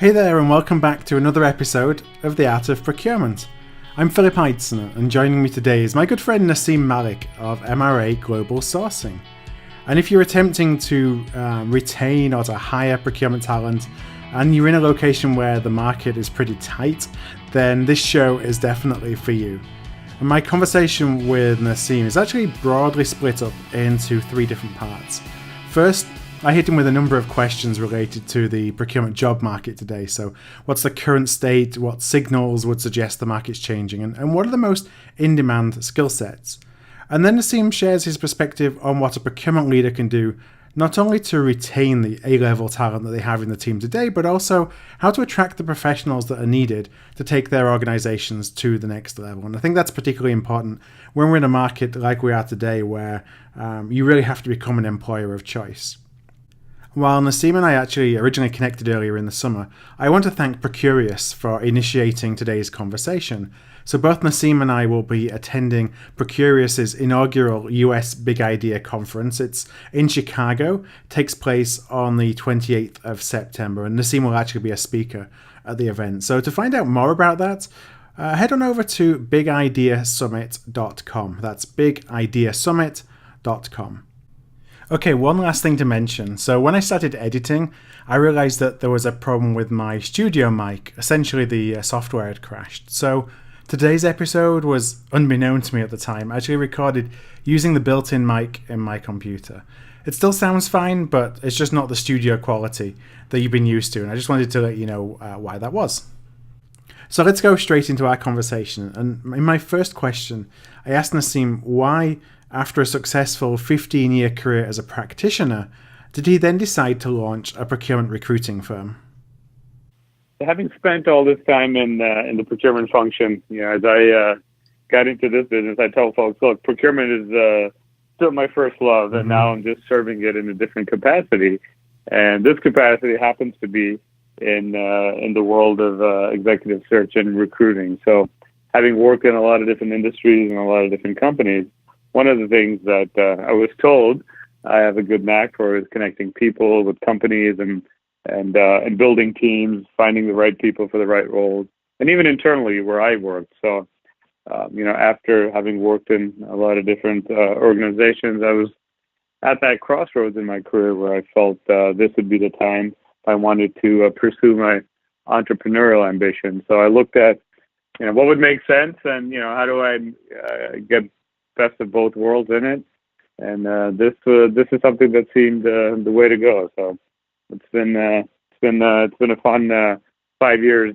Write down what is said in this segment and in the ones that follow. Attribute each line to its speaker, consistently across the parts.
Speaker 1: Hey there, and welcome back to another episode of The Art of Procurement. I'm Philip Heitzner, and joining me today is my good friend Naseem Malik of MRA Global Sourcing. And if you're attempting to retain or to hire procurement talent, and you're in a location where the market is pretty tight, then this show is definitely for you. And my conversation with Naseem is actually broadly split up into three different parts. First, I hit him with a number of questions related to the procurement job market today. So what's the current state, what signals would suggest the market's changing, and what are the most in-demand skill sets? And then Naseem shares his perspective on what a procurement leader can do, not only to retain the A-level talent that they have in the team today, but also how to attract the professionals that are needed to take their organizations to the next level. And I think that's particularly important when we're in a market like we are today, where you really have to become an employer of choice. While Naseem and I actually originally connected earlier in the summer, I want to thank Procurious for initiating today's conversation. So both Naseem and I will be attending Procurious's inaugural US Big Idea Conference. It's in Chicago, takes place on the 28th of September, and Naseem will actually be a speaker at the event. So to find out more about that, head on over to bigideasummit.com. That's bigideasummit.com. Okay, one last thing to mention. So when I started editing, I realized that there was a problem with my studio mic. Essentially, the software had crashed. So today's episode was, unbeknown to me at the time, actually recorded using the built-in mic in my computer. It still sounds fine, but it's just not the studio quality that you've been used to. And I just wanted to let you know why that was. So let's go straight into our conversation. And in my first question, I asked Naseem why, after a successful 15-year career as a practitioner, did he then decide to launch a procurement recruiting firm?
Speaker 2: Having spent all this time in the procurement function, as I got into this business, I tell folks, look, procurement is still my first love, and now I'm just serving it in a different capacity. And this capacity happens to be in the world of executive search and recruiting. So having worked in a lot of different industries and a lot of different companies, one of the things that I was told I have a good knack for is connecting people with companies and building teams, finding the right people for the right roles, and even internally where I worked. So, after having worked in a lot of different organizations, I was at that crossroads in my career where I felt this would be the time if I wanted to pursue my entrepreneurial ambition. So I looked at, what would make sense, and how do I get best of both worlds in it, and this is something that seemed the way to go. So it's been a fun 5 years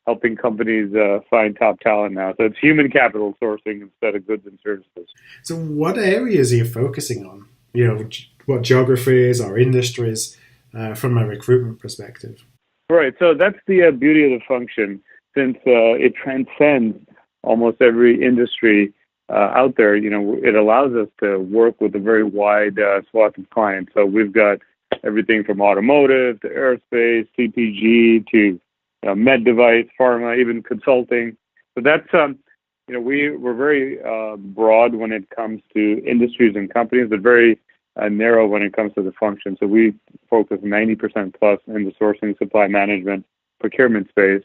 Speaker 2: helping companies find top talent now. So it's human capital sourcing instead of goods and services.
Speaker 1: So what areas are you focusing on? What geographies or industries from a recruitment perspective?
Speaker 2: Right. So that's the beauty of the function, since it transcends almost every industry out there. It allows us to work with a very wide swath of clients. So we've got everything from automotive to aerospace, CPG to med device, pharma, even consulting. So that's we're very broad when it comes to industries and companies, but very narrow when it comes to the function. So we focus 90% plus in the sourcing, supply management, procurement space.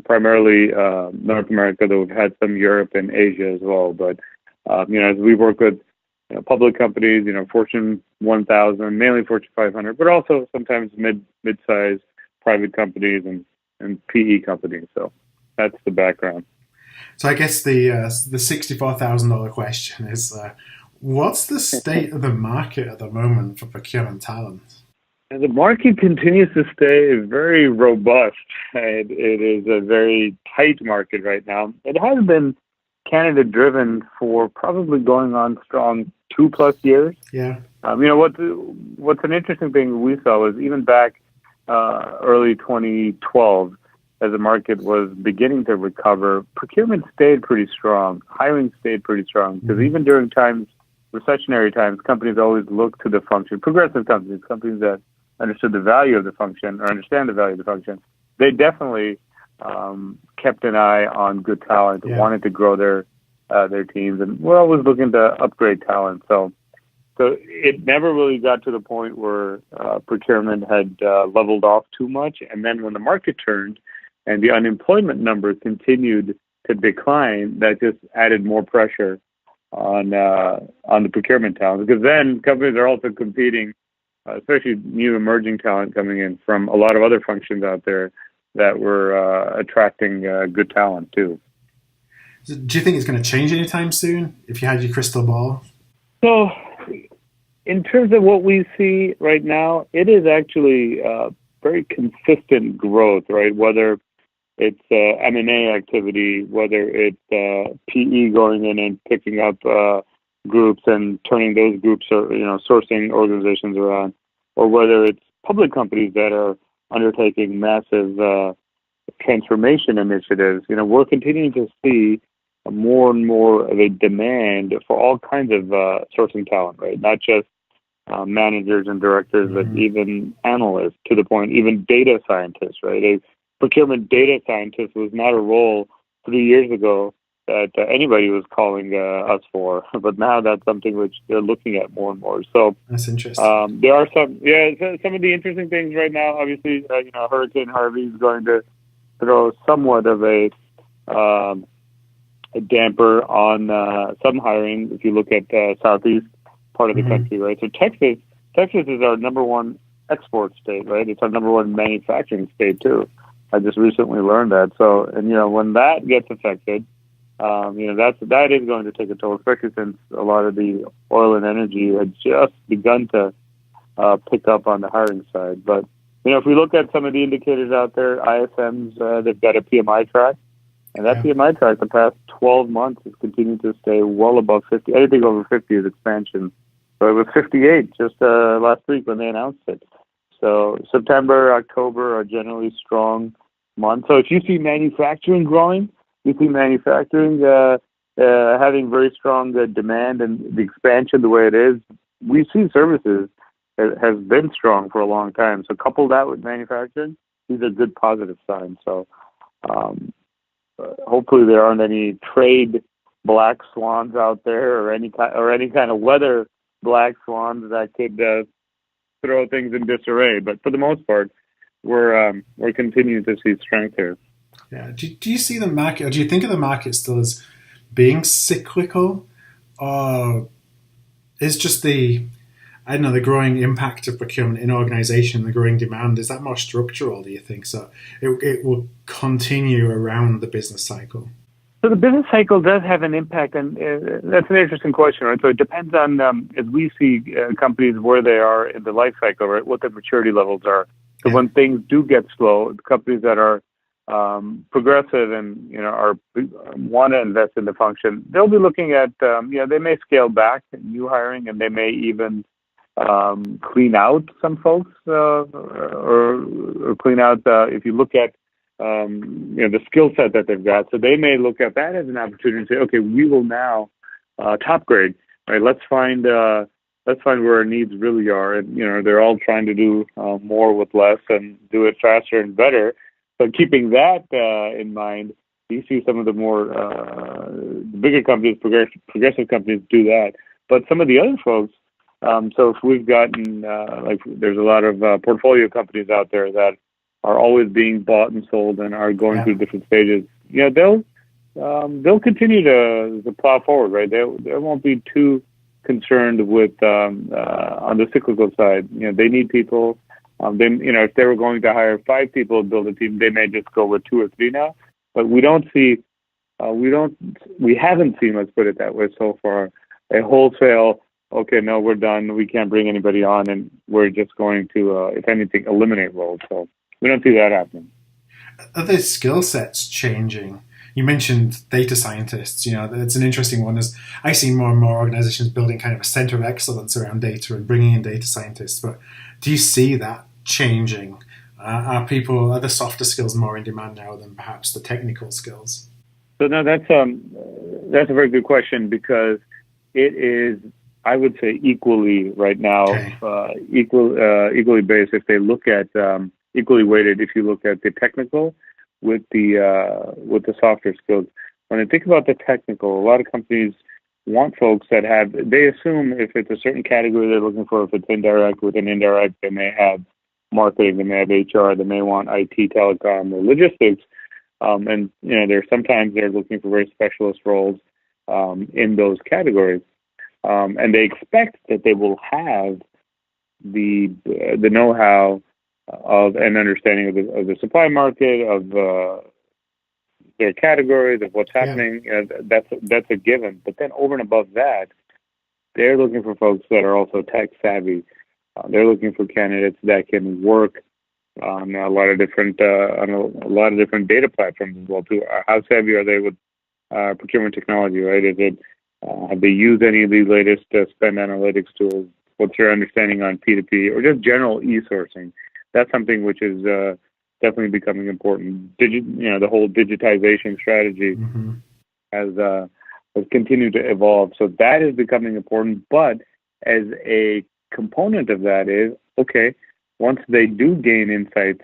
Speaker 2: Primarily North America, though we've had some Europe and Asia as well. But as we work with public companies, Fortune 1000, mainly Fortune 500, but also sometimes mid-sized private companies and PE companies. So that's the background.
Speaker 1: So I guess the $64,000 question is, what's the state of the market at the moment for procurement talent?
Speaker 2: The market continues to stay very robust. It is a very tight market right now. It has been candidate-driven for probably going on strong 2+ years.
Speaker 1: Yeah.
Speaker 2: What's an interesting thing we saw was even back early 2012, as the market was beginning to recover, procurement stayed pretty strong. Hiring stayed pretty strong, because even during recessionary times, companies always look to the function. Progressive companies that understood the value of the function or understand the value of the function, they definitely kept an eye on good talent, wanted to grow their teams, and we're always looking to upgrade talent. So So it never really got to the point where procurement had leveled off too much. And then when the market turned and the unemployment numbers continued to decline, that just added more pressure on the procurement talent. Because then companies are also competing, especially new emerging talent coming in from a lot of other functions out there that were attracting good talent too.
Speaker 1: Do you think it's going to change anytime soon if you had your crystal ball?
Speaker 2: So, in terms of what we see right now, it is actually very consistent growth, right? Whether it's M&A activity, whether it's PE going in and picking up groups and turning those groups, sourcing organizations around, or whether it's public companies that are undertaking massive transformation initiatives. We're continuing to see more and more of a demand for all kinds of sourcing talent, right? Not just managers and directors, but even analysts, to the point, even data scientists, right? A procurement data scientist was not a role 3 years ago that anybody was calling us for, but now that's something which they're looking at more and more. So
Speaker 1: that's interesting.
Speaker 2: There are some of the interesting things right now. Obviously, Hurricane Harvey is going to throw somewhat of a damper on some hiring. If you look at southeast part of the country, right? So Texas is our number one export state, right? It's our number one manufacturing state too. I just recently learned that. So, and when that gets affected, that is going to take a toll, especially since a lot of the oil and energy had just begun to pick up on the hiring side. But if we look at some of the indicators out there, ISM's they've got a PMI track. And that PMI track, the past 12 months, has continued to stay well above 50. Anything over 50 is expansion. So it was 58 just last week when they announced it. So September, October are generally strong months. So if you see manufacturing growing, you see manufacturing having very strong demand and the expansion the way it is. We see services has been strong for a long time. So couple that with manufacturing, these are good positive signs. So hopefully there aren't any trade black swans out there or any kind of weather black swans that could throw things in disarray. But for the most part, we're continuing to see strength here.
Speaker 1: Yeah. Do you see the market, or do you think of the market still as being cyclical, or is just the growing impact of procurement in organization, the growing demand, is that more structural, do you think? So it will continue around the business cycle?
Speaker 2: So the business cycle does have an impact, and that's an interesting question, right? So it depends on, as we see companies where they are in the life cycle, right, what their maturity levels are. So when things do get slow, the companies that are progressive and want to invest in the function, they'll be looking at, they may scale back new hiring, and they may even clean out some folks, or clean out, if you look at the skill set that they've got. So they may look at that as an opportunity to say, okay, we will now top grade, right? Let's find where our needs really are. And, they're all trying to do more with less and do it faster and better. So keeping that in mind, you see some of the more bigger companies, progressive companies do that. But some of the other folks, so if we've gotten, there's a lot of portfolio companies out there that are always being bought and sold and are going through different stages. They'll continue to plow forward, right? They won't be too concerned with on the cyclical side. They need people. If they were going to hire 5 people to build a team, they may just go with 2 or 3 now. But we haven't seen, let's put it that way so far, a wholesale, okay, no, we're done. We can't bring anybody on, and we're just going to, if anything, eliminate roles. So we don't see that happening.
Speaker 1: Are the skill sets changing? You mentioned data scientists. It's an interesting one. As I see more and more organizations building kind of a center of excellence around data and bringing in data scientists. But do you see that changing? Are the softer skills more in demand now than perhaps the technical skills?
Speaker 2: So no, that's a very good question, because it is, I would say, equally right now, equally based. If they look at equally weighted, if you look at the technical with the softer skills. When I think about the technical, a lot of companies want folks that they assume if it's a certain category they're looking for, if it's indirect, within indirect, they may have marketing, they may have HR, they may want IT, telecom, or logistics. And, sometimes they're looking for very specialist roles in those categories. And they expect that they will have the know-how of an understanding of the supply market, of their categories, of what's happening. That's a given. But then over and above that, they're looking for folks that are also tech savvy. They're looking for candidates that can work on a lot of different data platforms as well too. How savvy are they with procurement technology? Right? Is it have they used any of the latest spend analytics tools? What's your understanding on P2P or just general e-sourcing? That's something which is definitely becoming important. The whole digitization strategy has continued to evolve. So that is becoming important. But as a component of that is, okay, once they do gain insights,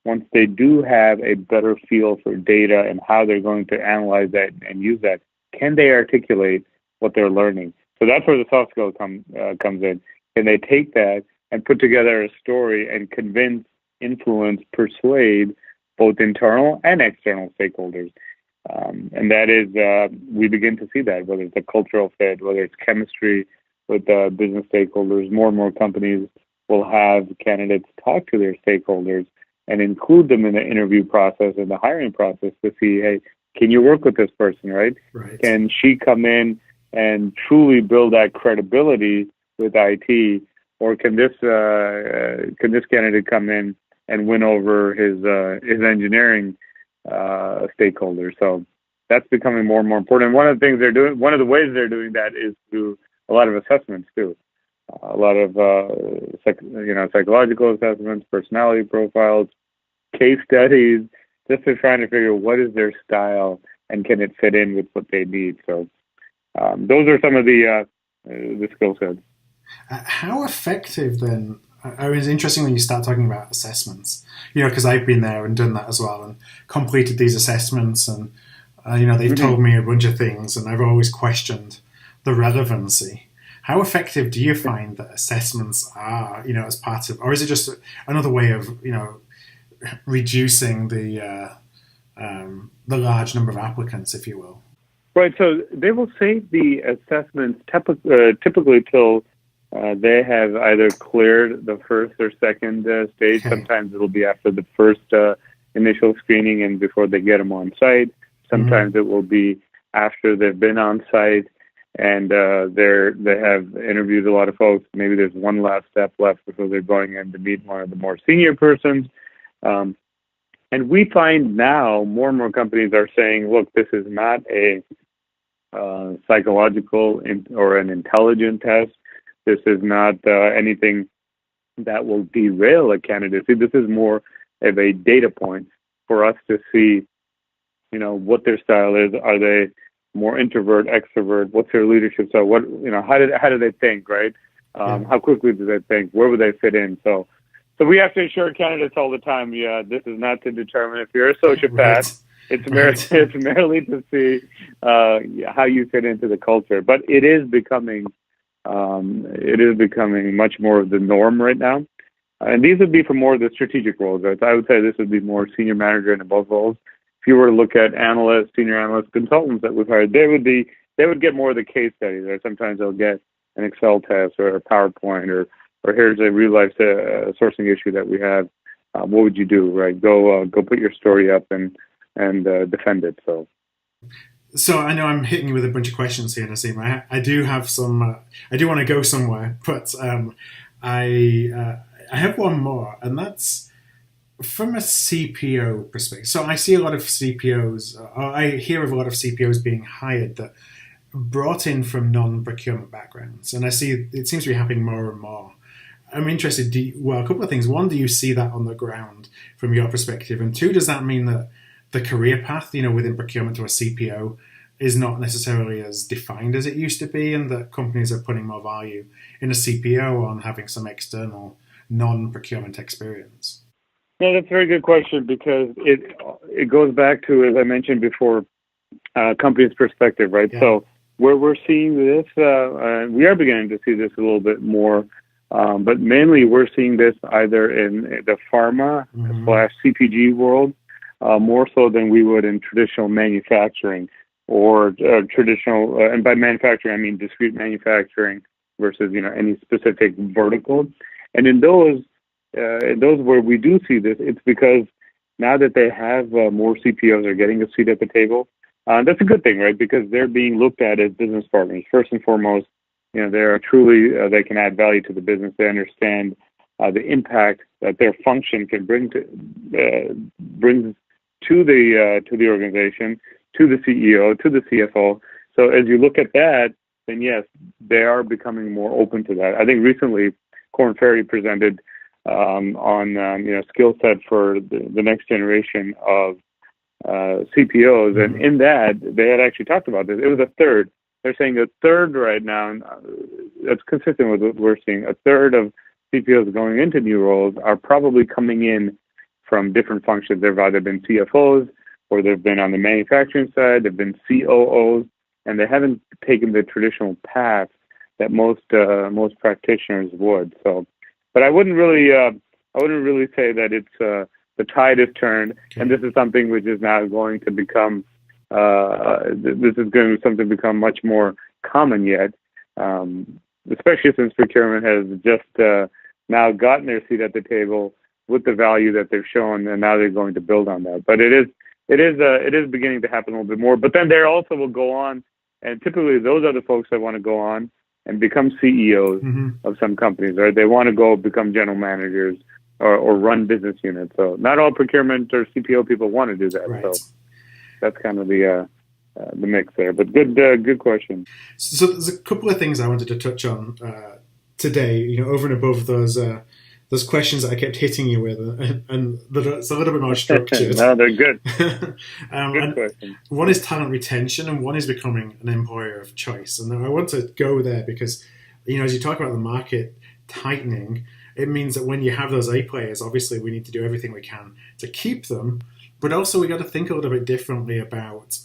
Speaker 2: once they do have a better feel for data and how they're going to analyze that and use that, can they articulate what they're learning? So that's where the soft skill comes in. Can they take that and put together a story and convince, influence, persuade both internal and external stakeholders? And that is, we begin to see that, whether it's a cultural fit, whether it's chemistry with business stakeholders. More and more companies will have candidates talk to their stakeholders and include them in the interview process and the hiring process to see, hey, can you work with this person, right? Can she come in and truly build that credibility with IT, or can this candidate come in and win over his engineering stakeholders? So that's becoming more and more important. And one of the ways they're doing that is through a lot of assessments too. A lot of psychological assessments, personality profiles, case studies, just to trying to figure what is their style and can it fit in with what they need. So those are some of the skill sets.
Speaker 1: How effective then? I mean, it's interesting when you start talking about assessments, because I've been there and done that as well and completed these assessments, and they've told me a bunch of things, and I've always questioned the relevancy. How effective do you find that assessments are, as part of, or is it just another way of, reducing the large number of applicants, if you will?
Speaker 2: Right. So they will save the assessments typically till they have either cleared the first or second stage. Okay. Sometimes it'll be after the first initial screening and before they get them on site. Sometimes it will be after they've been on site and they have interviewed a lot of folks. Maybe there's one last step left before they're going in to meet one of the more senior persons. And we find now more and more companies are saying, look, this is not a psychological or an intelligent test. This is not anything that will derail a candidacy. This is more of a data point for us to see, what their style is. Are they more introvert, extrovert? What's their leadership style? How do they think, right? How quickly do they think? Where would they fit in? So we have to assure candidates all the time, this is not to determine if you're a sociopath. Right. It's merely to see how you fit into the culture. But it is becoming much more of the norm right now. And these would be for more of the strategic roles. Right? I would say this would be more senior manager and above roles. If you were to look at analysts, senior analysts, consultants that we've hired, they would get more of the case studies. Right? Sometimes they'll get an Excel test or a PowerPoint or here's a real life sourcing issue that we have. What would you do? Right? Go put your story up and defend it.
Speaker 1: So I know I'm hitting you with a bunch of questions here, Naseem. I do have some. I do want to go somewhere, but I have one more, and that's from a CPO perspective. So I see a lot of CPOs, or I hear of a lot of CPOs being hired that brought in from non-procurement backgrounds, and I see it seems to be happening more and more. I'm interested. A couple of things. One, do you see that on the ground from your perspective? And two, does that mean that the career path, within procurement to a CPO is not necessarily as defined as it used to be, and that companies are putting more value in a CPO on having some external non-procurement experience?
Speaker 2: No, that's a very good question because it goes back to, as I mentioned before, company's perspective, right? Yeah. So where we're seeing this, we are beginning to see this a little bit more, but mainly we're seeing this either in the pharma slash CPG world, more so than we would in traditional manufacturing or traditional, and by manufacturing, I mean discrete manufacturing versus, any specific vertical. And in those where we do see this, it's because now that they have more CPOs are getting a seat at the table. That's a good thing, right? Because they're being looked at as business partners. First and foremost, they are truly, they can add value to the business. They understand the impact that their function can brings to the organization, to the CEO, to the CFO. So as you look at that, then yes, they are becoming more open to that. I think recently, Korn Ferry presented on skill set for the next generation of CPOs, and in that they had actually talked about this. It was a third. They're saying a third right now, and that's consistent with what we're seeing. A third of CPOs going into new roles are probably coming in from different functions. They've either been CFOs or they've been on the manufacturing side. They've been COOs, and they haven't taken the traditional path that most practitioners would. So, but I wouldn't really say that it's the tide has turned, and this is something which is now going to become become much more common yet, especially since procurement has just now gotten their seat at the table with the value that they've shown, and now they're going to build on that. But it is beginning to happen a little bit more. But then there also will go on, and typically those are the folks that want to go on and become CEOs of some companies, right? They want to go become general managers or run business units. So not all procurement or CPO people want to do that. Right. So that's kind of the mix there. But good question.
Speaker 1: So there's a couple of things I wanted to touch on today. Over and above those questions that I kept hitting you with, and it's a little bit more structured.
Speaker 2: No, they're good. Good questions.
Speaker 1: One is talent retention, and one is becoming an employer of choice. And I want to go there because, as you talk about the market tightening, it means that when you have those A players, obviously we need to do everything we can to keep them, but also we got to think a little bit differently about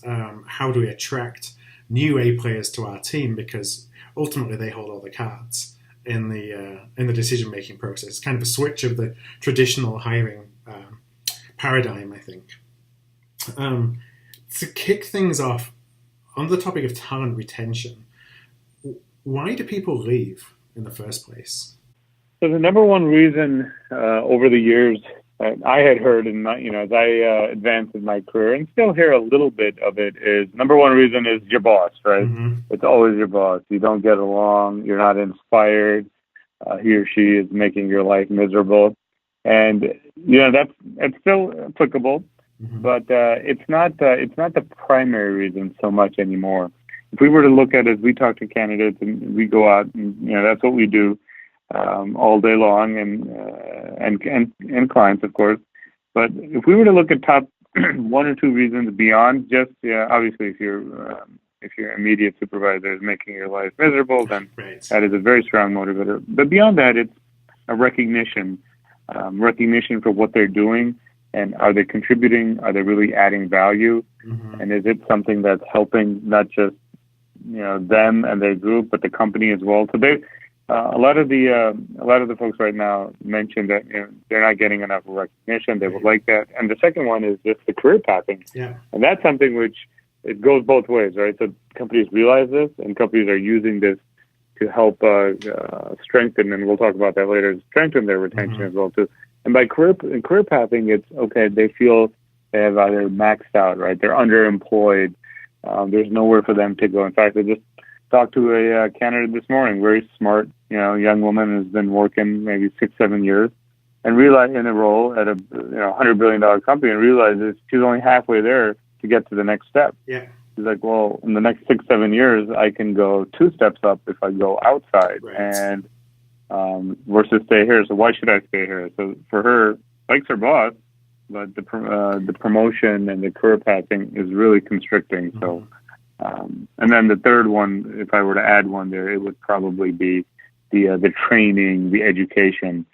Speaker 1: how do we attract new A players to our team, because ultimately they hold all the cards in the decision-making process. It's kind of a switch of the traditional hiring paradigm, I think. To kick things off, on the topic of talent retention, why do people leave in the first place?
Speaker 2: So the number one reason over the years I had heard in my, as I advanced in my career, and still hear a little bit of it, is number one reason is your boss, right? It's always your boss. You don't get along. You're not inspired. He or she is making your life miserable. And, that's still applicable, but it's not the primary reason so much anymore. If we were to look at it, we talk to candidates and we go out and, that's what we do. All day long, and clients, of course. But if we were to look at top one or two reasons beyond just, obviously, if your immediate supervisor is making your life miserable, then that is a very strong motivator. But beyond that, it's a recognition for what they're doing, and are they contributing? Are they really adding value? And is it something that's helping not just them and their group, but the company as well? So a lot of the folks right now mentioned that they're not getting enough recognition. They would like that. And the second one is just the career pathing. Yeah. And that's something which it goes both ways, right? So companies realize this, and companies are using this to help strengthen, and we'll talk about that later, strengthen their retention as well too. And by career pathing, it's okay. They feel they have either maxed out, right? They're underemployed. There's nowhere for them to go. In fact, I just talked to a candidate this morning, very smart, young woman who's been working maybe 6-7 years, and realized in a role at a $100 billion company, and realizes she's only halfway there to get to the next step. Yeah. She's like, well, in the next 6-7 years, I can go 2 steps up if I go outside, and versus stay here. So why should I stay here? So for her, likes her boss, but the promotion and the career pathing is really constricting. So. And then the third one, if I were to add one there, it would probably be the training, the education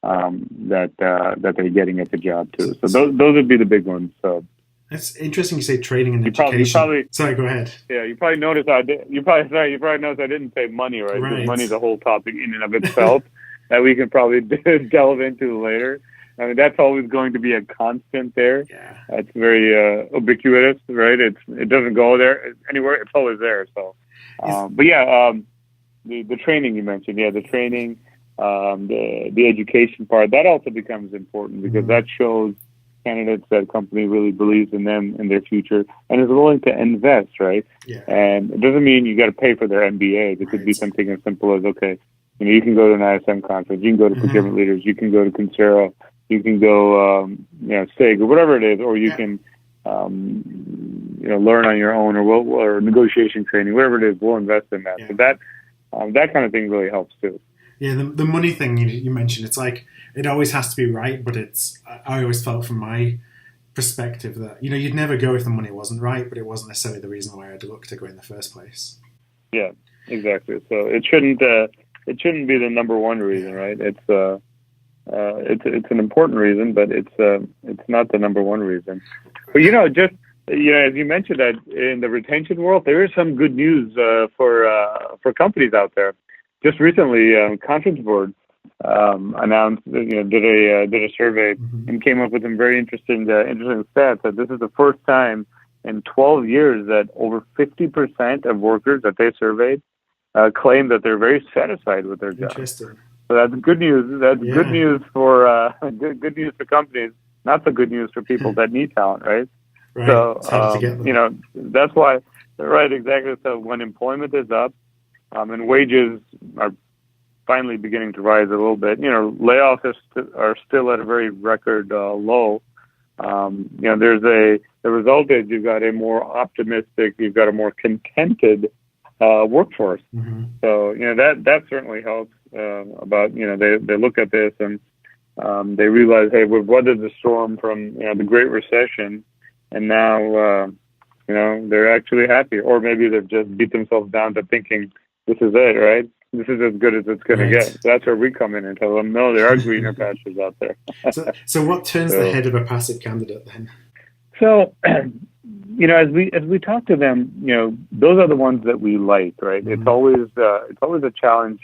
Speaker 2: that they're getting at the job too. So those would be the big ones. So
Speaker 1: It's interesting you say training and
Speaker 2: You
Speaker 1: education.
Speaker 2: probably
Speaker 1: Sorry, go ahead.
Speaker 2: Yeah, you probably noticed I did. You probably noticed I didn't say money, right? Because money's a whole topic in and of itself that we can probably delve into later. I mean, that's always going to be a constant there.
Speaker 1: Yeah.
Speaker 2: It's very ubiquitous, right? It doesn't go there anywhere. It's always there. So, the training you mentioned, the training, the education part, that also becomes important because that shows candidates that company really believes in them and their future and is willing to invest, right?
Speaker 1: Yeah.
Speaker 2: And it doesn't mean you got to pay for their MBA. It could be something as simple as, okay, you can go to an ISM conference, you can go to Procurement Leaders, you can go to Concero, you can go, SIG or whatever it is, or you can, learn on your own or negotiation training, whatever it is, we'll invest in that. Yeah. So that kind of thing really helps too.
Speaker 1: Yeah, the money thing you mentioned, it's like it always has to be right, but I always felt from my perspective that, you'd never go if the money wasn't right, but it wasn't necessarily the reason why I'd look to go in the first place.
Speaker 2: Yeah, exactly. So it shouldn't be the number one reason, right? It's an important reason, but it's not the number one reason. But as you mentioned that in the retention world, there is some good news for companies out there. Just recently, Conference Board announced, did a survey and came up with some very interesting stats. That this is the first time in 12 years that over 50% of workers that they surveyed claim that they're very satisfied with their job.
Speaker 1: Interesting.
Speaker 2: So that's good news. That's good news for good news for companies. Not so good news for people that need talent, right?
Speaker 1: Right.
Speaker 2: So that's why, right? Exactly. So when employment is up. And wages are finally beginning to rise a little bit. Layoffs are still at a very record low. The result is you've got a more optimistic, you've got a more contented workforce. So that certainly helps. They look at this and they realize, hey, we've weathered the storm from the Great Recession, and now they're actually happy, or maybe they've just beat themselves down to thinking, this is it, right? This is as good as it's going to get. So that's where we come in and tell them, no, there are greener pastures out there.
Speaker 1: So what turns the head of a passive candidate then?
Speaker 2: So, as we talk to them, those are the ones that we like, right? It's always a challenge,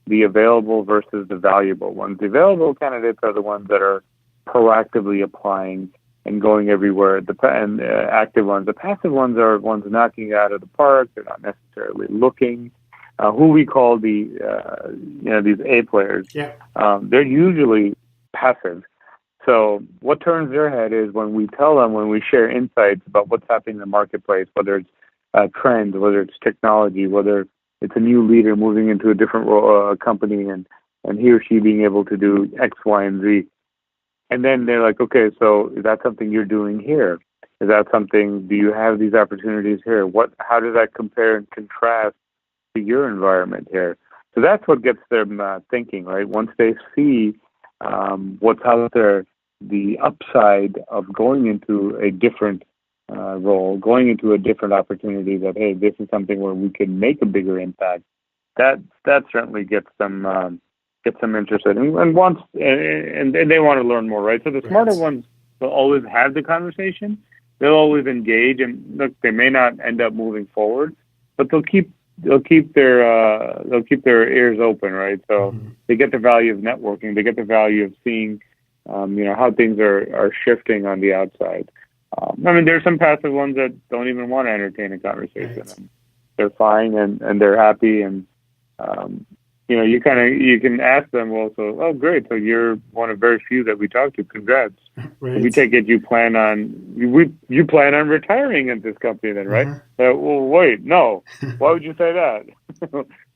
Speaker 2: the available versus the valuable ones. The available candidates are the ones that are proactively applying and going everywhere. And active ones. The passive ones are ones knocking out of the park. They're not necessarily looking. Who we call these A players. Yeah. They're usually passive. So what turns their head is when we share insights about what's happening in the marketplace, whether it's trends, whether it's technology, whether it's a new leader moving into a different company and he or she being able to do X, Y, and Z. And then they're like, okay, so is that something you're doing here? Is that something, do you have these opportunities here? How does that compare and contrast to your environment here? So that's what gets them thinking, right? Once they see what's out there, the upside of going into a different role, going into a different opportunity, that, hey, this is something where we can make a bigger impact, that certainly gets them interested and they want to learn more, right? So the smarter ones will always have the conversation. They'll always engage, and look, they may not end up moving forward, but they'll keep their ears open, right? So they get the value of networking. They get the value of seeing, how things are shifting on the outside. There's some passive ones that don't even want to entertain a conversation. Right. They're fine and they're happy, and you can ask them also, oh, great, so you're one of very few that we talk to. Congrats. Right. We take it you plan on retiring at this company then, right? Well, wait, no. Why would you say that?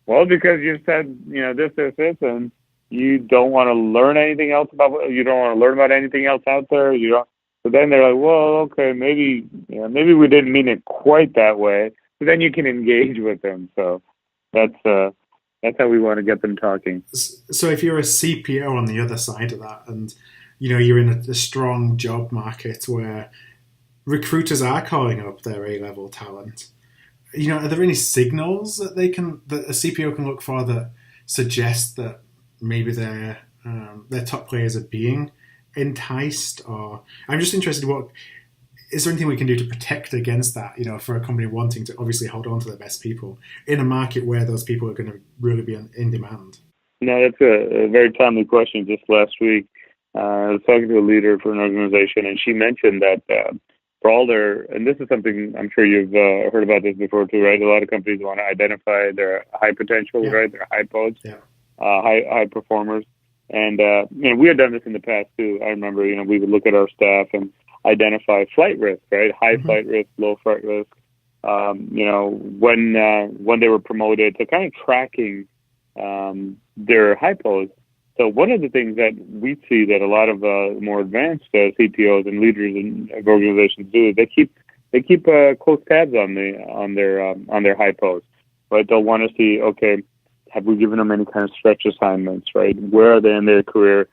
Speaker 2: Well, because you said, this, and you don't want to learn anything else you don't want to learn about anything else out there. So then they're like, well, okay, maybe we didn't mean it quite that way. So then you can engage with them. So that's how we want to get them talking.
Speaker 1: So if you're a CPO on the other side of that, and you're in a strong job market where recruiters are calling up their A-level talent, are there any signals that a CPO can look for that suggest that maybe their top players are being enticed? Or I'm just interested, is there anything we can do to protect against that, for a company wanting to obviously hold on to their best people in a market where those people are going to really be in demand?
Speaker 2: No, that's a very timely question. Just last week, I was talking to a leader for an organization, and she mentioned that for all their, and this is something I'm sure you've heard about this before too, right? A lot of companies want to identify their high potential, right? Their high pods, high performers. And, we had done this in the past too. I remember, we would look at our staff and identify flight risk, right? High flight risk, low flight risk. When they were promoted, so kind of tracking their hypos. So one of the things that we see that a lot of more advanced CPOs and leaders of organizations do is they keep close tabs on their hypos, right? They'll want to see, okay, have we given them any kind of stretch assignments, right? Where are they in their career?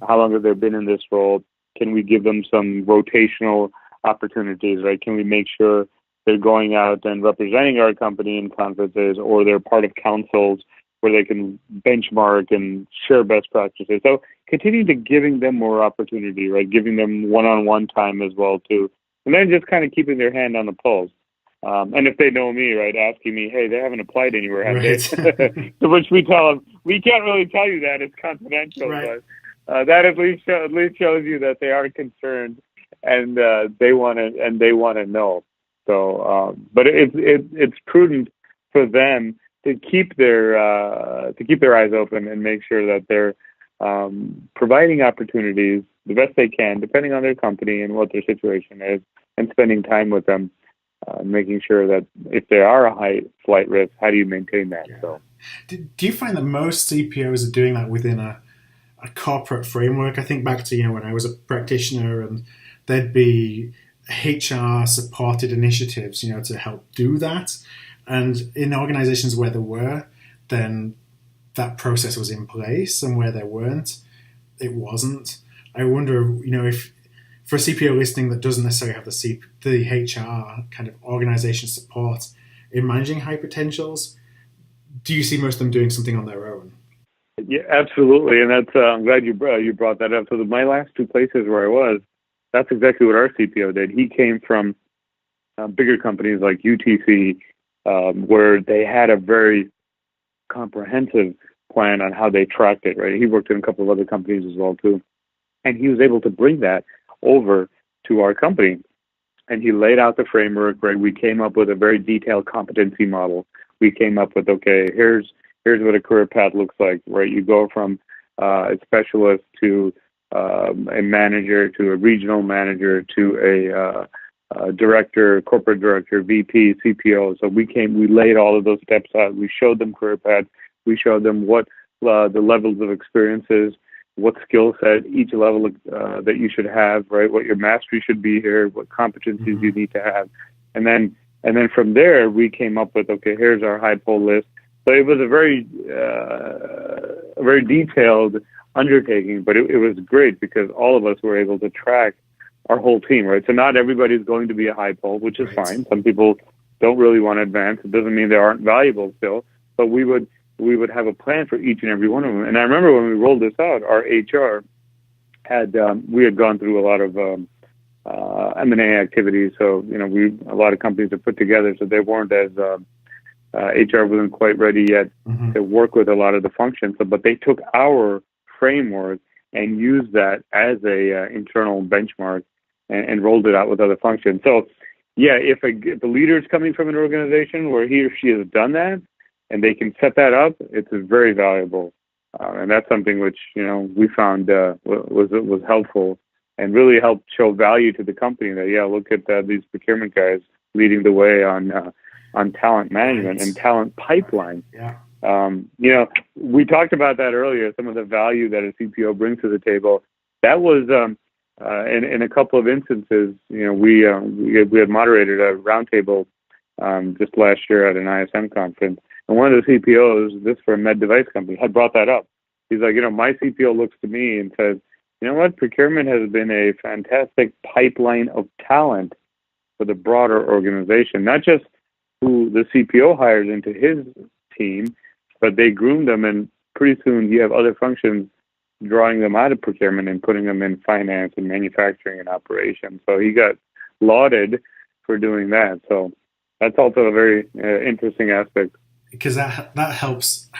Speaker 2: How long have they been in this role? Can we give them some rotational opportunities, right? Can we make sure they're going out and representing our company in conferences, or they're part of councils where they can benchmark and share best practices? So continue to giving them more opportunity, right? Giving them one-on-one time as well too. And then just kind of keeping their hand on the pulse. And if they know me, right, asking me, hey, they haven't applied anywhere, have they? To which we tell them, we can't really tell you that, it's confidential, but that at least shows you that they are concerned and they want to know. So, but it's prudent for them to keep their eyes open and make sure that they're providing opportunities the best they can, depending on their company and what their situation is, and spending time with them. Making sure that if they are a high flight risk, how do you maintain that?
Speaker 1: Yeah.
Speaker 2: So,
Speaker 1: do you find that most CPOs are doing that within a corporate framework? I think back to when I was a practitioner, and there'd be HR supported initiatives, to help do that. And in organizations where there were, then that process was in place, and where there weren't, it wasn't. I wonder, if for a CPO listening that doesn't necessarily have the HR kind of organization support in managing high potentials, do you see most of them doing something on their own?
Speaker 2: Yeah, absolutely, and that's I'm glad you brought that up. So my last two places where I was, that's exactly what our CPO did. He came from bigger companies like UTC, where they had a very comprehensive plan on how they tracked it. Right, he worked in a couple of other companies as well too, and he was able to bring that over to our company, and he laid out the framework. Right, we came up with a very detailed competency model. We came up with, okay, here's what a career path looks like. Right, you go from a specialist to a manager, to a regional manager, to a director, corporate director, VP, CPO. So we laid all of those steps out. We showed them career paths. We showed them what the levels of experiences, what skill set each level that you should have, right? What your mastery should be here, what competencies you need to have, and then from there we came up with, okay, here's our high pull list. So it was a very detailed undertaking, but it was great because all of us were able to track our whole team, right? So not everybody's going to be a high pull, which is fine. Some people don't really want to advance. It doesn't mean they aren't valuable still, but we would have a plan for each and every one of them. And I remember when we rolled this out, our HR had gone through a lot of M&A activities. So a lot of companies are put together, so they weren't as HR wasn't quite ready yet to work with a lot of the functions. But they took our framework and used that as a internal benchmark and rolled it out with other functions. So yeah, if a leader is coming from an organization where he or she has done that, and they can set that up, it's very valuable. And that's something which, we found was helpful and really helped show value to the company that, look at these procurement guys leading the way on talent management and talent pipeline. We talked about that earlier, some of the value that a CPO brings to the table. That was, in a couple of instances, we had moderated a roundtable just last year at an ISM conference. And one of the CPOs, this for a med device company, had brought that up. He's like, my CPO looks to me and says, you know what, procurement has been a fantastic pipeline of talent for the broader organization, not just who the CPO hires into his team, but they groom them, and pretty soon you have other functions drawing them out of procurement and putting them in finance and manufacturing and operations. So he got lauded for doing that. So that's also a very interesting aspect.
Speaker 1: Because that helps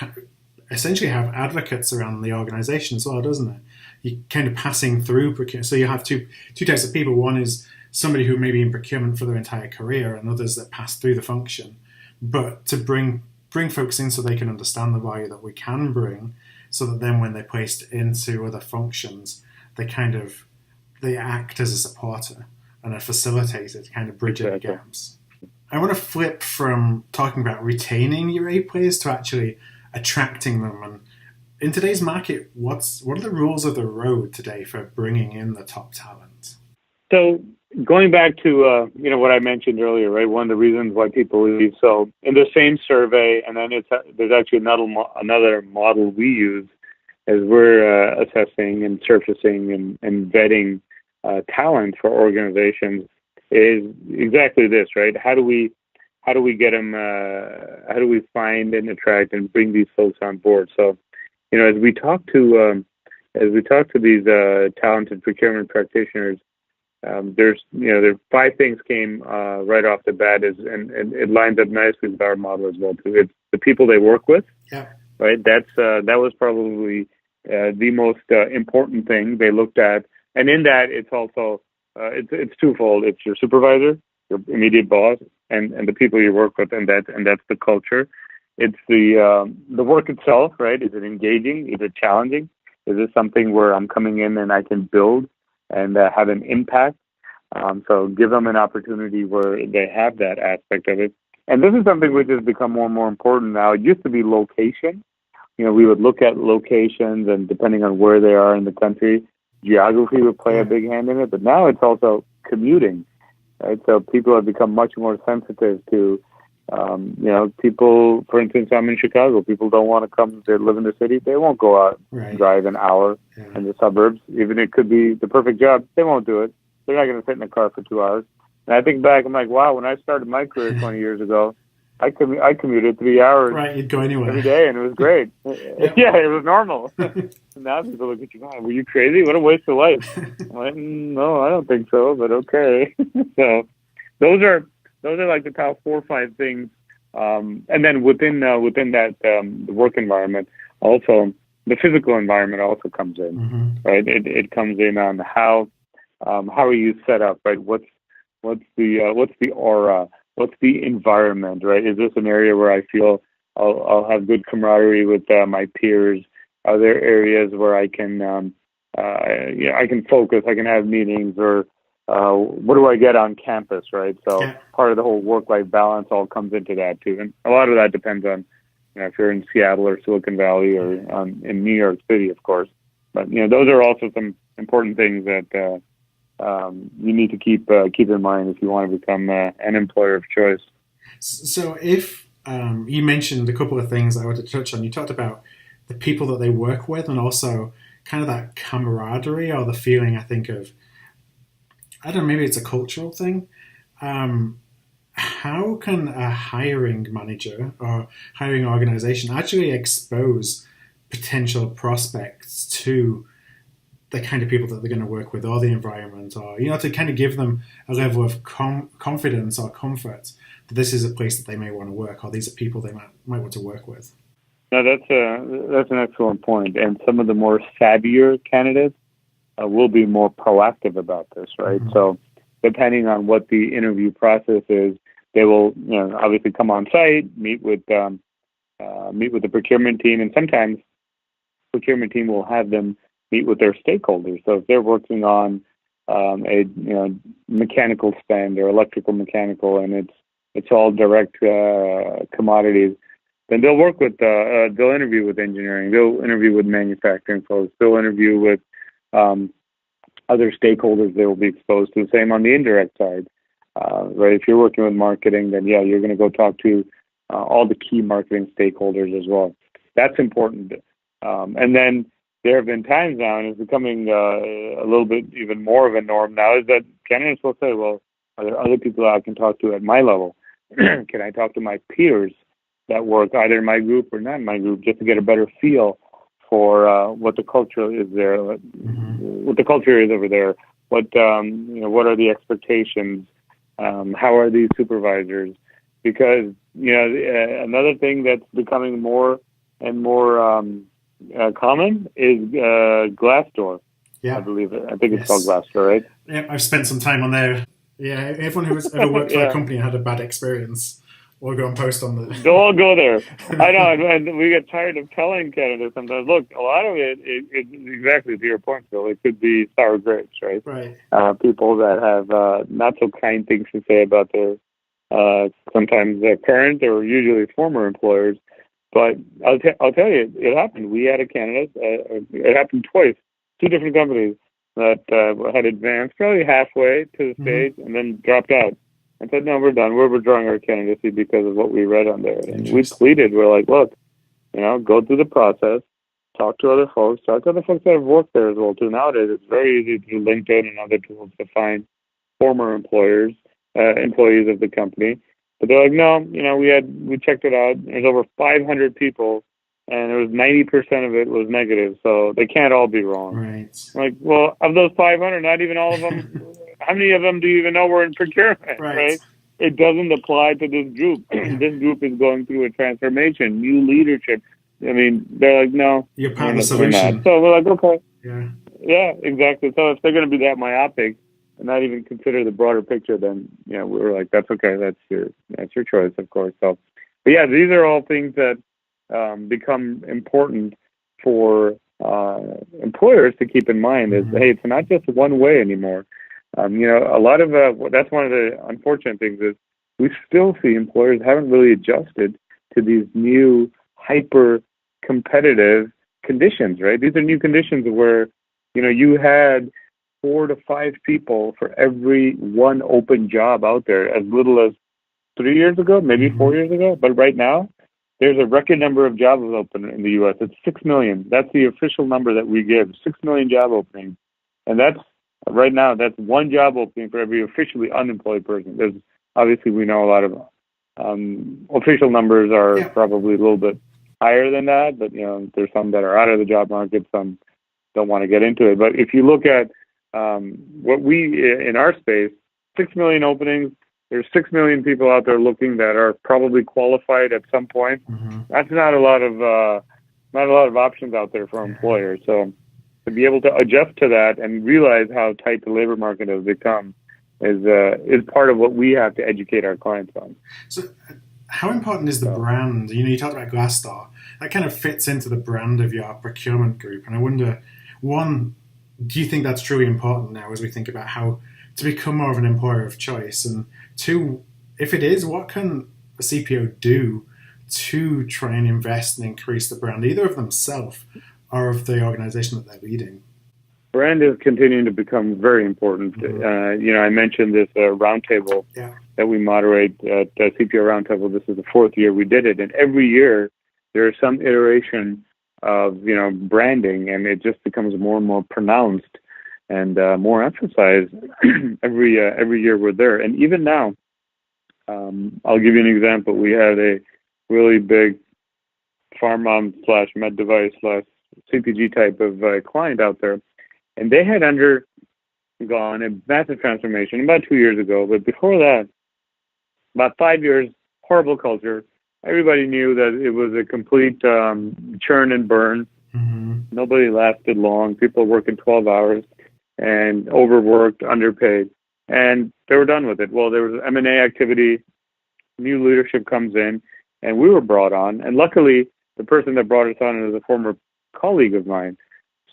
Speaker 1: essentially have advocates around the organization as well, doesn't it? You're kind of passing through procurement. So you have two types of people. One is somebody who may be in procurement for their entire career, and others that pass through the function. But to bring folks in so they can understand the value that we can bring, so that then when they're placed into other functions, they act as a supporter and a facilitator to kind of bridge any gaps. I want to flip from talking about retaining your A players to actually attracting them. And in today's market, what are the rules of the road today for bringing in the top talent?
Speaker 2: So going back to what I mentioned earlier, right? One of the reasons why people leave. So in the same survey, and then there's actually another model we use as we're assessing and surfacing and vetting talent for organizations, is exactly this, right? How do we get them? How do we find and attract and bring these folks on board? So, as we talk to these talented procurement practitioners, there are 5 things came right off the bat, and it lines up nicely with our model as well too. It's the people they work with, right? That was probably the most important thing they looked at, and in that it's also it's twofold. It's your supervisor, your immediate boss, and the people you work with, and that's the culture. It's the work itself, right? Is it engaging? Is it challenging? Is it something where I'm coming in and I can build and have an impact? So give them an opportunity where they have that aspect of it. And this is something which has become more and more important now. It used to be location. We would look at locations, and depending on where they are in the country, geography would play a big hand in it. But now it's also commuting, right? So people have become much more sensitive to, people, for instance, I'm in Chicago. People don't want to come to live in the city. They won't go out and drive an hour in the suburbs. Even it could be the perfect job. They won't do it. They're not going to sit in a car for 2 hours. And I think back, I'm like, wow, when I started my career 20 years ago, I commuted 3 hours
Speaker 1: you'd go anywhere
Speaker 2: every day, and it was great. Yeah, it was normal. Now people look at you, wow, were you crazy? What a waste of life. I'm like, no, I don't think so, but okay. So those are like the top 4 or 5 things. And then within that the work environment, also the physical environment also comes in, right? It comes in on how are you set up, right? What's the aura? What's the environment, right? Is this an area where I feel I'll have good camaraderie with my peers? Are there areas where I can I can focus, I can have meetings, or what do I get on campus, right? So part of the whole work-life balance all comes into that too. And a lot of that depends on if you're in Seattle or Silicon Valley or in New York City, of course. But those are also some important things that you need to keep in mind if you want to become an employer of choice.
Speaker 1: So if you mentioned a couple of things I wanted to touch on. You talked about the people that they work with, and also kind of that camaraderie, or the feeling, I think, of, I don't know, maybe it's a cultural thing. How can a hiring manager or hiring organization actually expose potential prospects to the kind of people that they're going to work with, or the environment, or to kind of give them a level of confidence or comfort that this is a place that they may want to work, or these are people they might want to work with?
Speaker 2: No, that's an excellent point. And some of the more savvier candidates will be more proactive about this, right? So depending on what the interview process is, they will obviously come on site, meet with the procurement team, and sometimes procurement team will have them meet with their stakeholders. So if they're working on a mechanical spend or electrical mechanical, and it's all direct commodities, then they'll work with they'll interview with engineering, they'll interview with manufacturing folks, they'll interview with other stakeholders they will be exposed to. Same on the indirect side, right? If you're working with marketing, then you're going to go talk to all the key marketing stakeholders as well. That's important. And then there have been times now, and it's becoming a little bit even more of a norm now, is that candidates will say, well, are there other people that I can talk to at my level? Can I talk to my peers that work either in my group or not in my group, just to get a better feel for what the culture is there, what the culture is over there, what are the expectations, How are these supervisors? Because, another thing that's becoming more and more common is Glassdoor.
Speaker 1: Yeah.
Speaker 2: I believe it. I think it's called Glassdoor, right?
Speaker 1: Yeah, I've spent some time on there. Yeah, everyone who's ever worked for a company and had a bad experience will go and post on the...
Speaker 2: They'll all go there. I know, and we get tired of telling candidates sometimes, look, a lot of it exactly to your point, Phil, it could be sour grapes, right?
Speaker 1: Right.
Speaker 2: People that have not so kind things to say about their sometimes current or usually former employers. But I'll tell you, it happened. We had a candidate. It happened twice, two different companies that had advanced probably halfway to the stage and then dropped out and said, "No, we're done. We're withdrawing our candidacy because of what we read on there." And we pleaded. We're like, "Look, go through the process, talk to other folks that have worked there as well too." Nowadays, it's very easy through LinkedIn and other tools to find former employees of the company. But they're like, "No, we checked it out. There's over 500 people, and it was 90% of it was negative, so they can't all be wrong."
Speaker 1: Right.
Speaker 2: Like, well, of those 500, not even all of them. How many of them do you even know were in procurement? Right? It doesn't apply to this group. This group is going through a transformation, new leadership. I mean, they're like, "No,
Speaker 1: you're part of the solution."
Speaker 2: So we're like, "Okay,
Speaker 1: yeah,
Speaker 2: exactly." So if they're going to be that myopic and not even consider the broader picture, then we're like, "That's okay. That's your choice, of course." So, but yeah, these are all things that become important for employers to keep in mind. Is hey, it's not just one way anymore. A lot of that's one of the unfortunate things is we still see employers haven't really adjusted to these new hyper competitive conditions. Right? These are new conditions where you had 4 to 5 people for every one open job out there as little as 3 years ago, maybe 4 years ago. But right now, there's a record number of jobs open in the U.S. It's 6 million. That's the official number that we give, 6 million job openings. And that's right now, that's one job opening for every officially unemployed person. There's obviously, we know a lot of official numbers are probably a little bit higher than that, but there's some that are out of the job market, some don't want to get into it. But if you look at what we in our space, 6 million openings. There's 6 million people out there looking that are probably qualified at some point. That's not a lot of options out there for employers. So to be able to adjust to that and realize how tight the labor market has become is part of what we have to educate our clients on.
Speaker 1: So, how important is the brand? You talked about Glassdoor. That kind of fits into the brand of your procurement group, and I wonder, one, do you think that's truly important now as we think about how to become more of an employer of choice? And two, if it is, what can a CPO do to try and invest and increase the brand, either of themselves or of the organization that they're leading?
Speaker 2: Brand is continuing to become very important. I mentioned this roundtable that we moderate at CPO Roundtable. This is the 4th year we did it, and every year there is some iteration of branding, and it just becomes more and more pronounced and more emphasized every year we're there. And even now, I'll give you an example. We had a really big pharma/med device/CPG type of client out there, and they had undergone a massive transformation about 2 years ago. But before that, about 5 years, horrible culture. Everybody knew that it was a complete churn and burn. Nobody lasted long. People working 12 hours and overworked, underpaid, and they were done with it. Well, there was M&A activity, new leadership comes in, and we were brought on. And luckily, the person that brought us on is a former colleague of mine.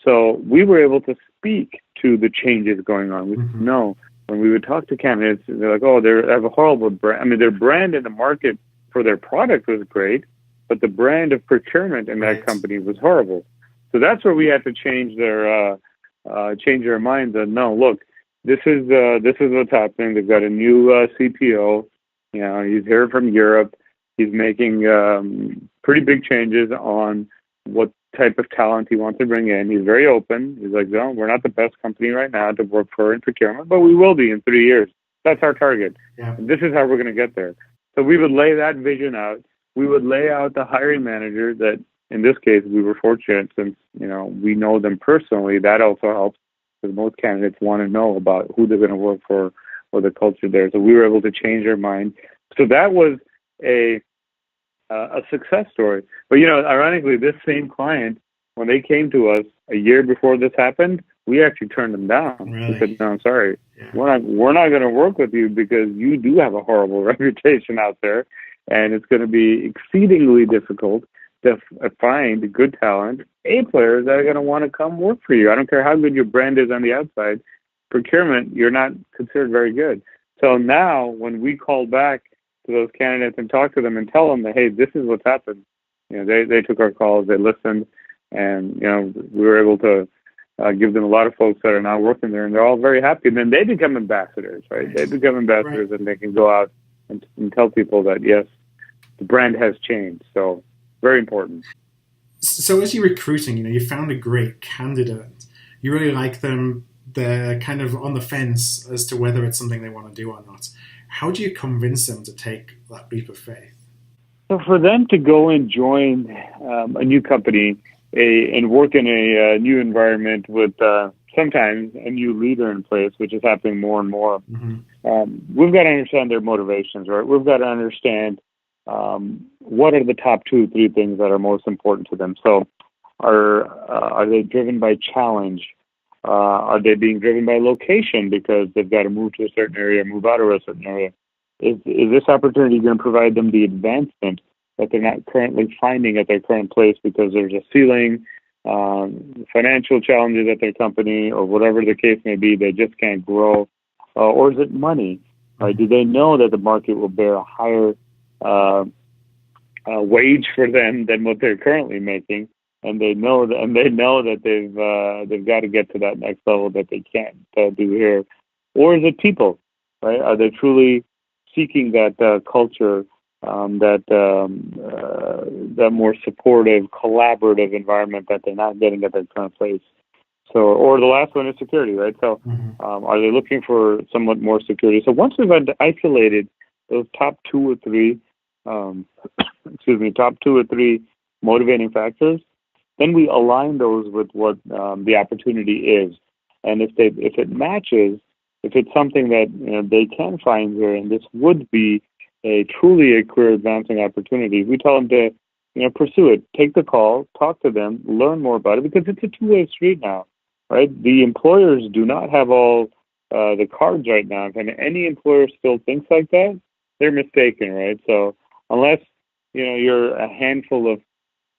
Speaker 2: So we were able to speak to the changes going on. We know when we would talk to candidates, they're like, "Oh, they have a horrible brand." I mean, their brand in the market for their product was great, but the brand of procurement in that company was horrible. So that's where we had to change their minds. And no, look, this is what's happening. They've got a new CPO. He's here from Europe. He's making pretty big changes on what type of talent he wants to bring in. He's very open. He's like, "No, we're not the best company right now to work for in procurement, but we will be in 3 years. That's our target. And this is how we're going to get there." So we would lay that vision out. We would lay out the hiring manager that, in this case, we were fortunate since, we know them personally. That also helps because most candidates want to know about who they're going to work for or the culture there. So we were able to change their mind. So that was a success story. But ironically, this same client, when they came to us a year before this happened, we actually turned them down.
Speaker 1: Really?
Speaker 2: We said, "No, I'm sorry,
Speaker 1: Yeah.
Speaker 2: we're not going to work with you because you do have a horrible reputation out there, and it's going to be exceedingly difficult to find good talent, A players that are going to want to come work for you. I don't care how good your brand is on the outside. Procurement, you're not considered very good." So now, when we call back to those candidates and talk to them and tell them that, hey, this is what's happened. They took our calls, they listened, and we were able to give them a lot of folks that are now working there, and they're all very happy. And then they become ambassadors, right? They become ambassadors, right. And they can go out and tell people that, yes, the brand has changed. So very important.
Speaker 1: So as you're recruiting, you found a great candidate. You really like them. They're kind of on the fence as to whether it's something they want to do or not. How do you convince them to take that leap of faith?
Speaker 2: So for them to go and join a new company and work in a new environment with sometimes a new leader in place, which is happening more and more, we've got to understand their motivations, right? We've got to understand what are the top 2 or 3 things that are most important to them. So are they driven by challenge? Are they being driven by location because they've got to move to a certain area, move out of a certain area? Is this opportunity going to provide them the advancement that they're not currently finding at their current place because there's a ceiling, financial challenges at their company, or whatever the case may be, they just can't grow? Or is it money? Right? Do they know that the market will bear a higher wage for them than what they're currently making? And they know that they've got to get to that next level that they can't do here. Or is it people, right? Are they truly seeking that culture, that more supportive, collaborative environment that they're not getting at their current place? So, or the last one is security, right? So, are they looking for somewhat more security? So once we've isolated those top 2 or 3, top 2 or 3 motivating factors, then we align those with what the opportunity is, and if it matches, if it's something that they can find here, and this would be truly a career advancing opportunity, we tell them to pursue it, take the call, talk to them, learn more about it, because it's a 2-way street now, right? The employers do not have all the cards right now. If any employer still thinks like that, they're mistaken, right? So unless you're a handful of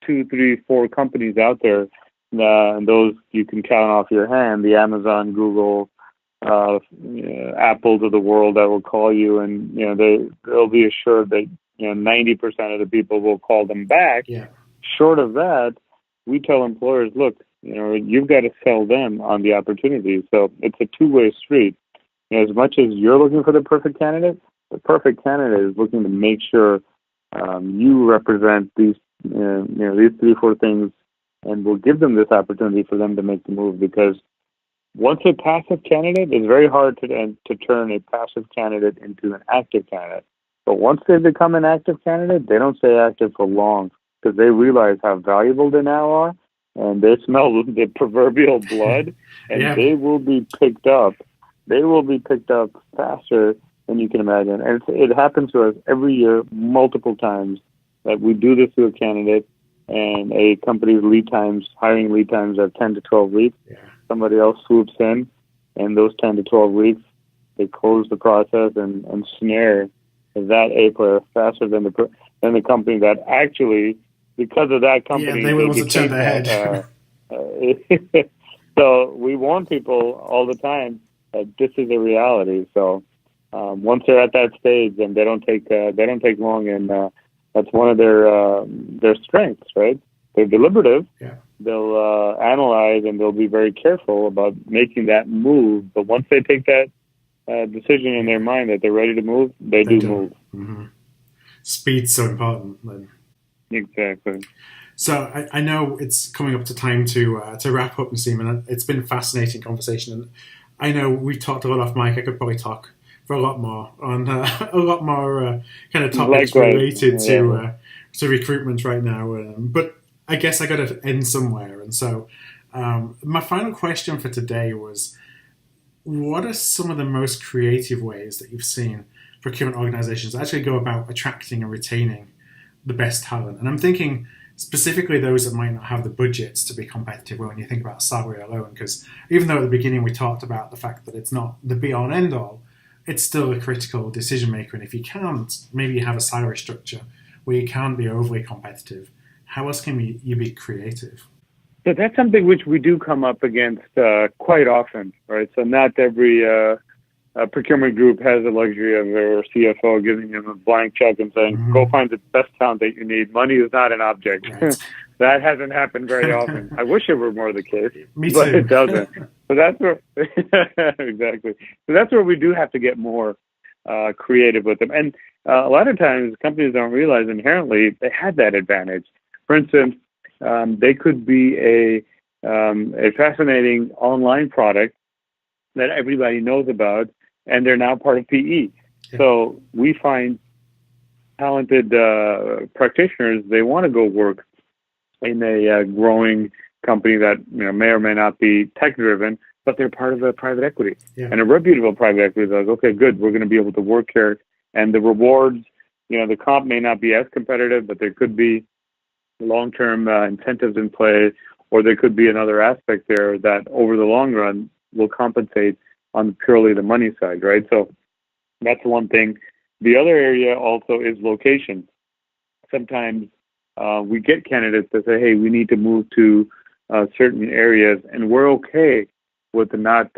Speaker 2: 2, 3, 4 companies out there, and those you can count off your hand, the Amazon, Google, Apples of the world that will call you, and they'll be assured that 90% of the people will call them back.
Speaker 1: Yeah.
Speaker 2: Short of that, we tell employers, look, you've got to sell them on the opportunity. So it's a 2-way street. As much as you're looking for the perfect candidate is looking to make sure you represent these these 3 or 4 things, and we'll give them this opportunity for them to make the move. Because once a passive candidate, it's very hard to turn a passive candidate into an active candidate. But once they become an active candidate, they don't stay active for long, because they realize how valuable they now are, and they smell the proverbial blood, and they will be picked up. They will be picked up faster than you can imagine. And it happens to us every year, multiple times, that we do this to a candidate, and a company's hiring lead times are 10 to 12 weeks. Yeah. Somebody else swoops in, and those 10 to 12 weeks, they close the process and snare that A player faster than the company that actually, because of that company,
Speaker 1: they were able to turn their head.
Speaker 2: So we warn people all the time that this is a reality. So once they're at that stage, then they don't take long, and that's one of their strengths, right? They're deliberative. Yeah. They'll analyze, and they'll be very careful about making that move. But once they take that decision in their mind that they're ready to move, they do move.
Speaker 1: Mm-hmm. Speed's so important then.
Speaker 2: Exactly.
Speaker 1: So I know it's coming up to time to wrap up, Naseem, and it's been a fascinating conversation. And I know we talked a lot off mic. I could probably talk for a lot more on a lot more kind of topics related to recruitment right now. But I guess I got to end somewhere. And so my final question for today was, what are some of the most creative ways that you've seen procurement organizations actually go about attracting and retaining the best talent? And I'm thinking specifically those that might not have the budgets to be competitive when you think about salary alone, because even though at the beginning we talked about the fact that it's not the be-all and end-all, it's still a critical decision maker. And if you can't, maybe you have a salary structure where you can't be overly competitive, how else can you be creative?
Speaker 2: So that's something which we do come up against quite often, right? So not every procurement group has the luxury of their CFO giving them a blank check and saying, go find the best talent that you need. Money is not an object. Right. That hasn't happened very often. I wish it were more the case, but it doesn't. So that's where, exactly. So that's where we do have to get more creative with them. And a lot of times companies don't realize inherently they have that advantage. For instance, they could be a fascinating online product that everybody knows about, and they're now part of PE. Yeah. So we find talented practitioners, they want to go work in a growing company that may or may not be tech-driven, but they're part of a private equity. Yeah. And a reputable private equity is like, okay, good, we're going to be able to work here. And the rewards, the comp may not be as competitive, but there could be long-term incentives in play, or there could be another aspect there that over the long run will compensate on purely the money side, right? So that's one thing. The other area also is location. Sometimes we get candidates that say, hey, we need to move to certain areas, and we're okay with not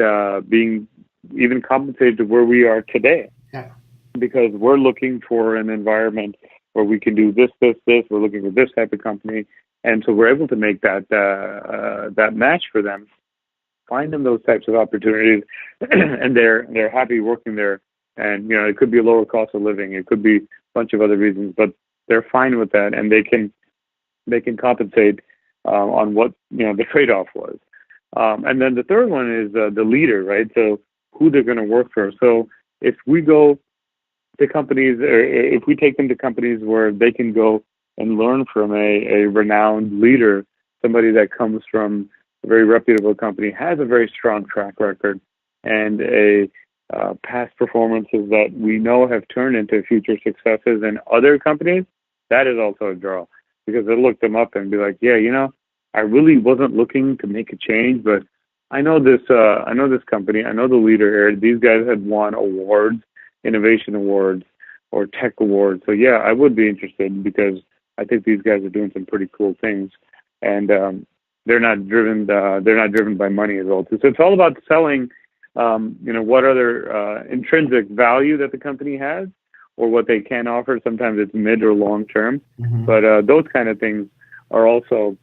Speaker 2: being even compensated to where we are today. Yeah. Because we're looking for an environment where we can do this. We're looking for this type of company. And so we're able to make that match for them, find them those types of opportunities, and they're happy working there. And, it could be a lower cost of living. It could be a bunch of other reasons, but they're fine with that, and they can compensate on what, the trade-off was. And then the third one is the leader, right? So who they're going to work for. So if we go to companies, or if we take them to companies where they can go and learn from a renowned leader, somebody that comes from a very reputable company, has a very strong track record, and a past performances that we know have turned into future successes in other companies, that is also a draw, because they'll look them up and be like, yeah, I really wasn't looking to make a change, but I know this company, I know the leader here. These guys had won awards, innovation awards, or tech awards. So yeah, I would be interested, because I think these guys are doing some pretty cool things, and they're not driven by money as well. So it's all about selling, what other intrinsic value that the company has, or what they can offer. Sometimes it's mid or long term, but those kind of things are also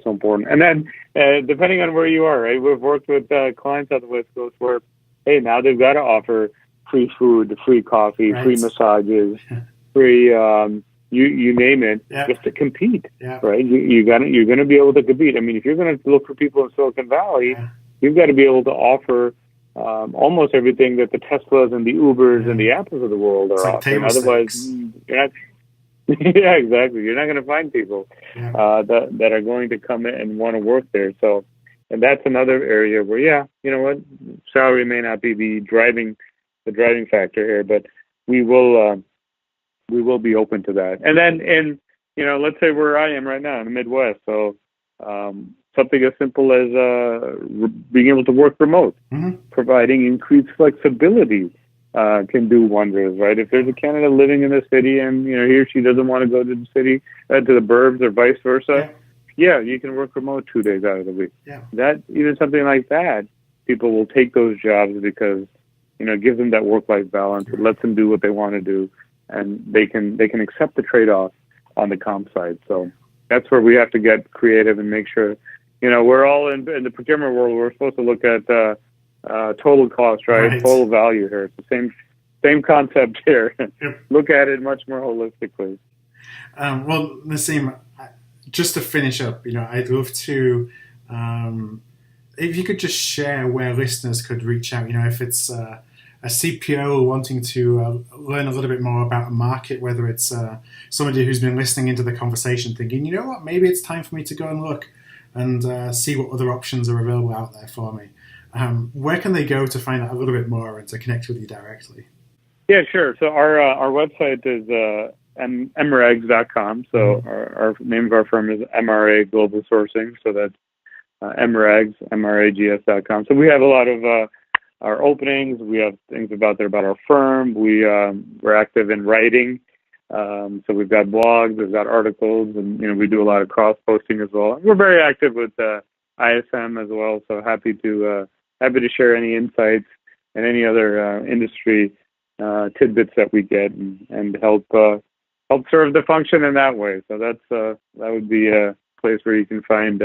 Speaker 2: important. And then depending on where you are, right? We've worked with clients on the West Coast where, hey, now they've got to offer free food, free coffee, right, free massages, free you name it, just to compete, right? You're going to be able to compete. I mean, if you're going to look for people in Silicon Valley, you've got to be able to offer almost everything that the Teslas and the Ubers and the Apples of the world are offering. Otherwise, you're not. Yeah, exactly. You're not going to find people that are going to come in and want to work there. So, and that's another area where, you know what, salary may not be the driving factor here, but we will be open to that. And then let's say where I am right now in the Midwest. So something as simple as being able to work remote, providing increased flexibility can do wonders, right? If there's a candidate living in the city and he or she doesn't want to go to the city, to the burbs, or vice versa, you can work remote 2 days out of the week. That, even something like that, people will take those jobs because it gives them that work-life balance. It lets them do what they want to do, and they can accept the trade-off on the comp side. So that's where we have to get creative and make sure. We're all in the procurement world. We're supposed to look at total cost, right? Total value here. It's the same concept here. Look at it much more holistically.
Speaker 1: Well, Naseem, just to finish up, I'd love to, if you could just share where listeners could reach out. If it's a CPO wanting to learn a little bit more about a market, whether it's somebody who's been listening into the conversation thinking, you know what, maybe it's time for me to go and look and see what other options are available out there for me. Where can they go to find out a little bit more and to connect with you directly?
Speaker 2: Yeah, sure. So our website is mregs.com. So our name of our firm is MRA Global Sourcing. So that's mregs, mrags.com. So we have a lot of our openings. We have things about our firm. We're active in writing. So we've got blogs, we've got articles, and we do a lot of cross posting as well. We're very active with ISM as well. So happy to share any insights and any other industry tidbits that we get and help serve the function in that way. So that would be a place where you can find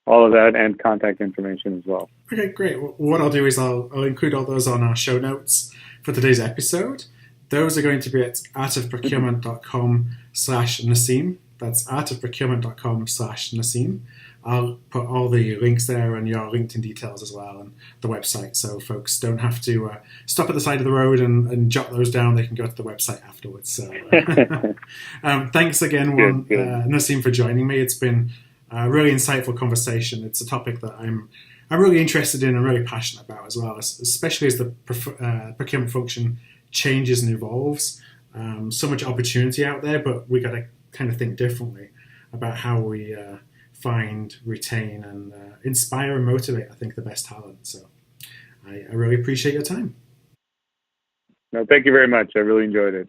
Speaker 2: all of that and contact information as well.
Speaker 1: Okay, great. Well, what I'll do is I'll include all those on our show notes for today's episode. Those are going to be at artofprocurement.com/Naseem. That's artofprocurement.com/Naseem. I'll put all the links there and your LinkedIn details as well and the website, so folks don't have to stop at the side of the road and jot those down. They can go to the website afterwards. So thanks again, Naseem, for joining me. It's been a really insightful conversation. It's a topic that I'm really interested in and really passionate about as well, especially as the procurement function changes and evolves. So much opportunity out there, but we got to kind of think differently about how we find, retain, and inspire and motivate, I think, the best talent. So I really appreciate your time.
Speaker 2: No, thank you very much. I really enjoyed it.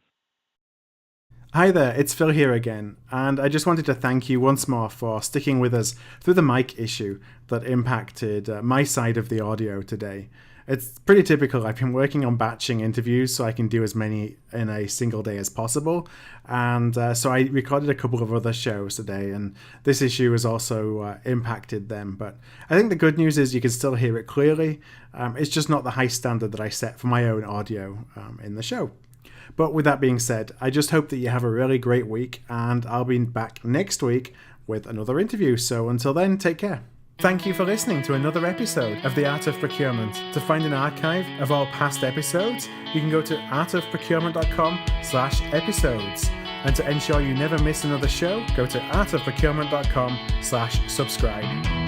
Speaker 1: Hi there, it's Phil here again, and I just wanted to thank you once more for sticking with us through the mic issue that impacted my side of the audio today. It's pretty typical. I've been working on batching interviews so I can do as many in a single day as possible, and so I recorded a couple of other shows today, and this issue has also impacted them. But I think the good news is you can still hear it clearly. It's just not the high standard that I set for my own audio in the show. But with that being said, I just hope that you have a really great week, and I'll be back next week with another interview. So until then, take care. Thank you for listening to another episode of The Art of Procurement. To find an archive of all past episodes, you can go to artofprocurement.com/episodes. And to ensure you never miss another show, go to artofprocurement.com/subscribe.